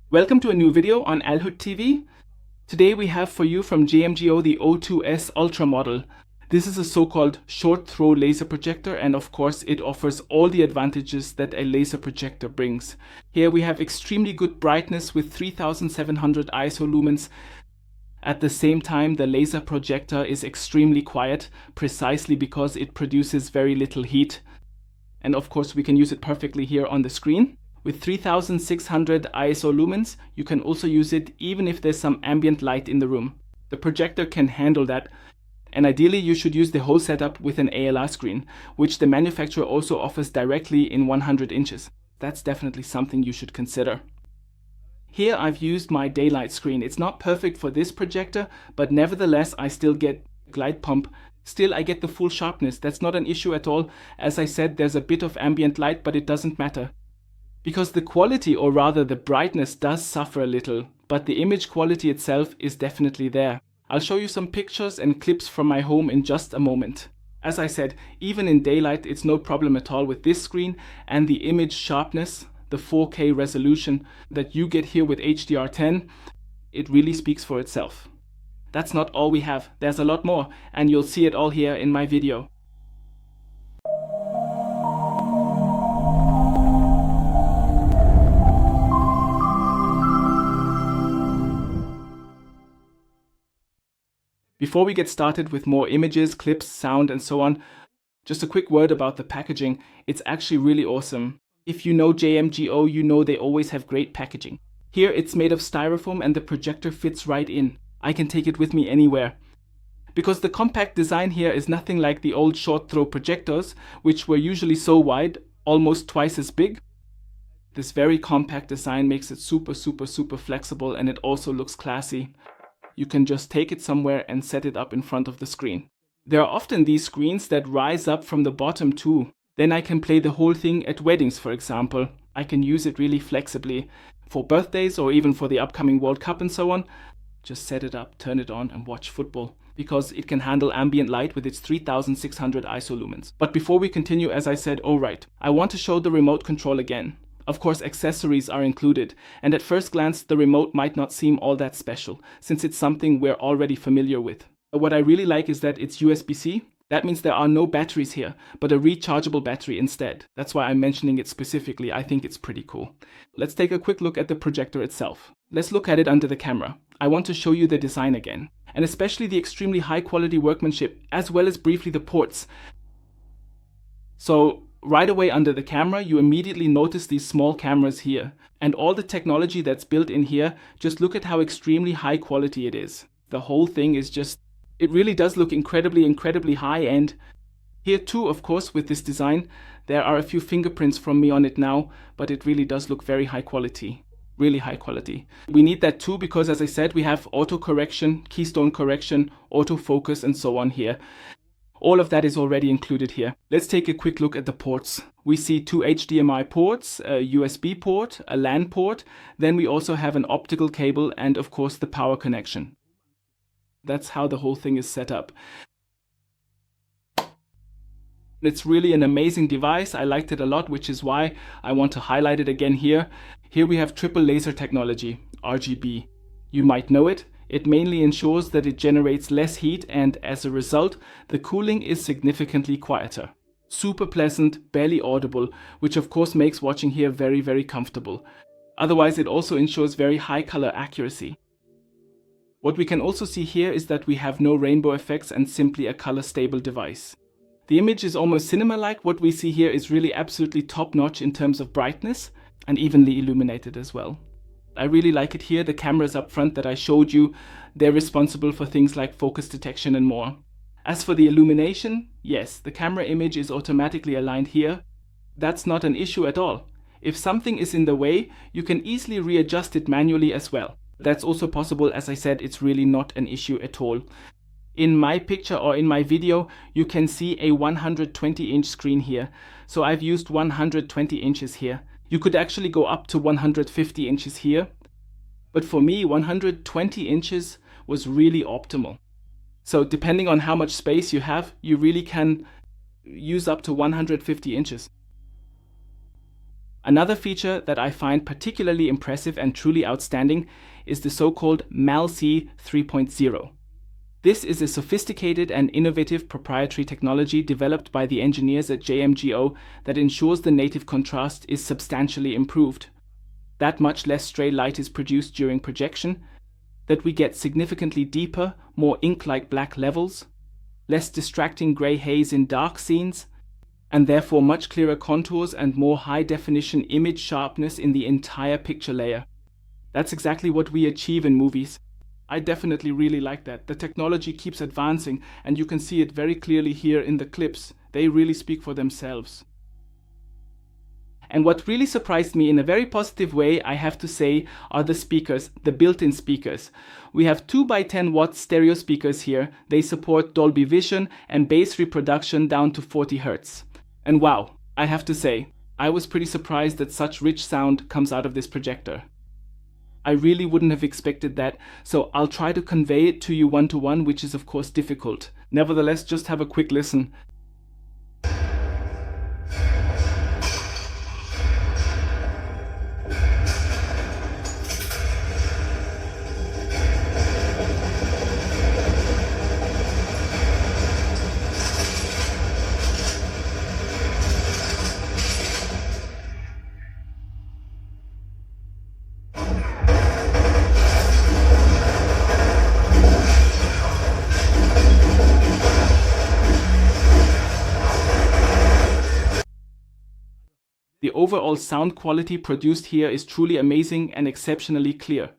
Welcome to a new video on AlHuTV. Today we have for you from JMGO the O2S Ultra model. This is a so-called short throw laser projector, and of course it offers all the advantages that a laser projector brings. Here we have extremely good brightness with 3700 ISO lumens. At the same time, the laser projector is extremely quiet, precisely because it produces very little heat. And of course we can use it perfectly here on the screen. With 3600 ISO lumens, you can also use it even if there's some ambient light in the room. The projector can handle that, and ideally you should use the whole setup with an ALR screen, which the manufacturer also offers directly in 100 inches. That's definitely something you should consider. Here I've used my daylight screen. It's not perfect for this projector, but nevertheless I still get glide pump. Still I get the full sharpness. That's not an issue at all. As I said, there's a bit of ambient light, but it doesn't matter. Because the quality, or rather the brightness, does suffer a little, but the image quality itself is definitely there. I'll show you some pictures and clips from my home in just a moment. As I said, even in daylight it's no problem at all with this screen, and the image sharpness, the 4K resolution that you get here with HDR10, it really speaks for itself. That's not all we have, there's a lot more, and you'll see it all here in my video. Before we get started with more images, clips, sound and so on, just a quick word about the packaging. It's actually really awesome. If you know JMGO, you know they always have great packaging. Here it's made of styrofoam and the projector fits right in. I can take it with me anywhere. Because the compact design here is nothing like the old short throw projectors, which were usually so wide, almost twice as big. This very compact design makes it super flexible, and it also looks classy. You can just take it somewhere and set it up in front of the screen. There are often these screens that rise up from the bottom too. Then I can play the whole thing at weddings, for example. I can use it really flexibly. For birthdays or even for the upcoming World Cup and so on, just set it up, turn it on and watch football. Because it can handle ambient light with its 3600 ISO lumens. But before we continue, as I said, alright, I want to show the remote control again. Of course, accessories are included, and at first glance the remote might not seem all that special, since it's something we're already familiar with. But what I really like is that it's USB-C. That means there are no batteries here, but a rechargeable battery instead. That's why I'm mentioning it specifically. I think it's pretty cool. Let's take a quick look at the projector itself. Let's look at it under the camera. I want to show you the design again, and especially the extremely high quality workmanship, as well as briefly the ports. So right away under the camera, you immediately notice these small cameras here. And all the technology that's built in here, just look at how extremely high quality it is. The whole thing is just, it really does look incredibly high end. Here too, of course, with this design, there are a few fingerprints from me on it now, but it really does look very high quality. Really high quality. We need that too because, as I said, we have auto correction, keystone correction, autofocus and so on here. All of that is already included here. Let's take a quick look at the ports. We see two HDMI ports, a USB port, a LAN port, then we also have an optical cable and of course the power connection. That's how the whole thing is set up. It's really an amazing device. I liked it a lot, which is why I want to highlight it again here. Here we have triple laser technology, RGB. You might know it. It mainly ensures that it generates less heat, and as a result, the cooling is significantly quieter. Super pleasant, barely audible, which of course makes watching here very comfortable. Otherwise, it also ensures very high color accuracy. What we can also see here is that we have no rainbow effects and simply a color stable device. The image is almost cinema-like. What we see here is really absolutely top-notch in terms of brightness and evenly illuminated as well. I really like it here. The cameras up front that I showed you, they're responsible for things like focus detection and more. As for the illumination, yes, the camera image is automatically aligned here. That's not an issue at all. If something is in the way, you can easily readjust it manually as well. That's also possible. As I said, it's really not an issue at all. In my picture or in my video, you can see a 120-inch screen here. So I've used 120 inches here. You could actually go up to 150 inches here. But for me, 120 inches was really optimal. So depending on how much space you have, you really can use up to 150 inches. Another feature that I find particularly impressive and truly outstanding is the so-called MAL-C 3.0. This is a sophisticated and innovative proprietary technology developed by the engineers at JMGO that ensures the native contrast is substantially improved, that much less stray light is produced during projection, that we get significantly deeper, more ink-like black levels, less distracting gray haze in dark scenes, and therefore much clearer contours and more high-definition image sharpness in the entire picture layer. That's exactly what we achieve in movies. I definitely really like that. The technology keeps advancing, and you can see it very clearly here in the clips. They really speak for themselves. And what really surprised me in a very positive way, I have to say, are the speakers, the built-in speakers. We have 2x10 watt stereo speakers here. They support Dolby Vision and bass reproduction down to 40 Hz. And wow, I have to say, I was pretty surprised that such rich sound comes out of this projector. I really wouldn't have expected that, so I'll try to convey it to you one-to-one, which is of course difficult. Nevertheless, just have a quick listen. The overall sound quality produced here is truly amazing and exceptionally clear.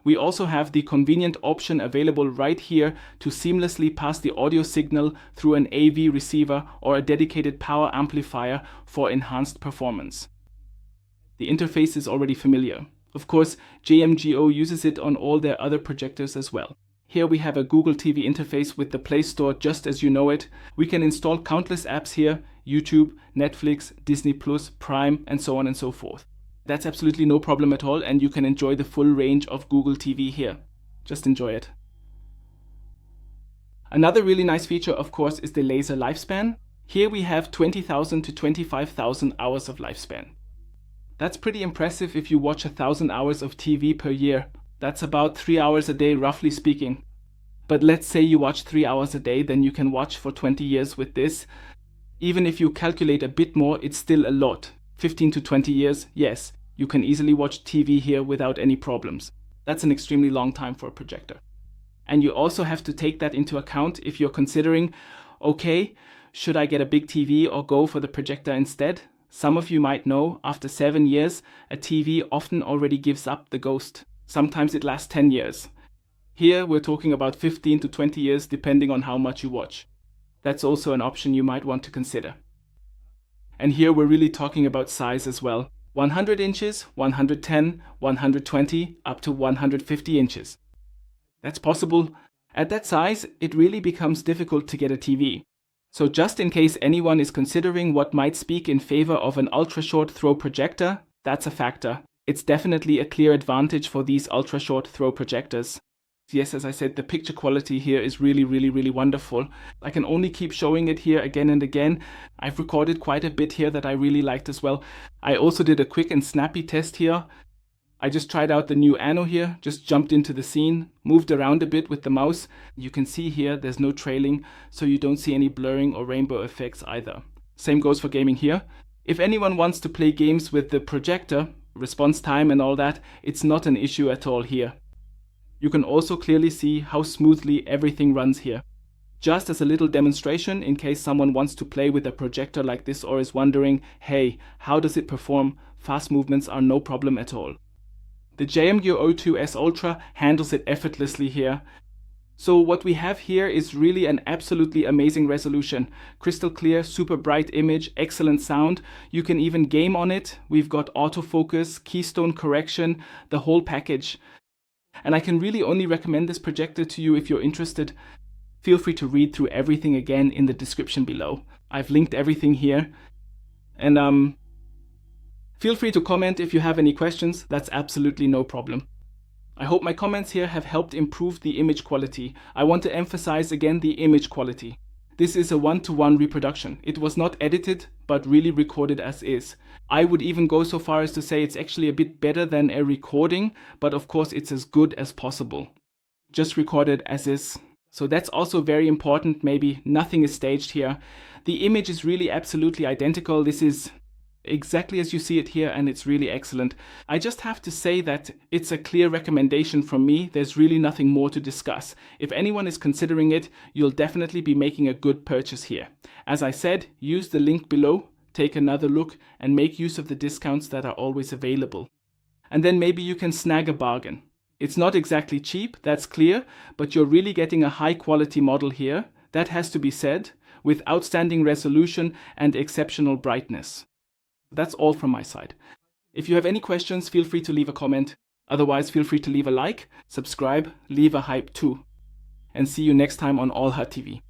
We also have the convenient option available right here to seamlessly pass the audio signal through an AV receiver or a dedicated power amplifier for enhanced performance. The interface is already familiar. Of course, JMGO uses it on all their other projectors as well. Here we have a Google TV interface with the Play Store just as you know it. We can install countless apps here, YouTube, Netflix, Disney+, Prime, and so on and so forth. That's absolutely no problem at all, and you can enjoy the full range of Google TV here. Just enjoy it. Another really nice feature, of course, is the laser lifespan. Here we have 20,000 to 25,000 hours of lifespan. That's pretty impressive if you watch 1,000 hours of TV per year. That's about 3 hours a day, roughly speaking. But let's say you watch 3 hours a day, then you can watch for 20 years with this. Even if you calculate a bit more, it's still a lot. 15 to 20 years, yes, you can easily watch TV here without any problems. That's an extremely long time for a projector. And you also have to take that into account if you're considering, okay, should I get a big TV or go for the projector instead? Some of you might know, after 7 years, a TV often already gives up the ghost. Sometimes it lasts 10 years. Here we're talking about 15 to 20 years depending on how much you watch. That's also an option you might want to consider. And here we're really talking about size as well. 100 inches, 110, 120, up to 150 inches. That's possible. At that size, it really becomes difficult to get a TV. So just in case anyone is considering what might speak in favor of an ultra-short throw projector, that's a factor. It's definitely a clear advantage for these ultra-short throw projectors. Yes, as I said, the picture quality here is really wonderful. I can only keep showing it here again and again. I've recorded quite a bit here that I really liked as well. I also did a quick and snappy test here. I just tried out the new Anno here, just jumped into the scene, moved around a bit with the mouse. You can see here there's no trailing, so you don't see any blurring or rainbow effects either. Same goes for gaming here. If anyone wants to play games with the projector, response time and all that, it's not an issue at all here. You can also clearly see how smoothly everything runs here. Just as a little demonstration, in case someone wants to play with a projector like this or is wondering, hey, how does it perform? Fast movements are no problem at all. The JMGO O2S Ultra handles it effortlessly here. So what we have here is really an absolutely amazing resolution. Crystal clear, super bright image, excellent sound. You can even game on it. We've got autofocus, keystone correction, the whole package. And I can really only recommend this projector to you if you're interested. Feel free to read through everything again in the description below. I've linked everything here. And feel free to comment if you have any questions. That's absolutely no problem. I hope my comments here have helped improve the image quality. I want to emphasize again the image quality. This is a one-to-one reproduction. It was not edited, but really recorded as is. I would even go so far as to say it's actually a bit better than a recording, but of course it's as good as possible. Just recorded as is. So that's also very important. Maybe nothing is staged here. The image is really absolutely identical. This is exactly as you see it here, and it's really excellent. I just have to say that it's a clear recommendation from me. There's really nothing more to discuss. If anyone is considering it, you'll definitely be making a good purchase here. As I said, use the link below, take another look, and make use of the discounts that are always available. And then maybe you can snag a bargain. It's not exactly cheap, that's clear, but you're really getting a high quality model here, that has to be said, with outstanding resolution and exceptional brightness. That's all from my side. If you have any questions, feel free to leave a comment. Otherwise, feel free to leave a like, subscribe, leave a hype too. And see you next time on AlHuTV.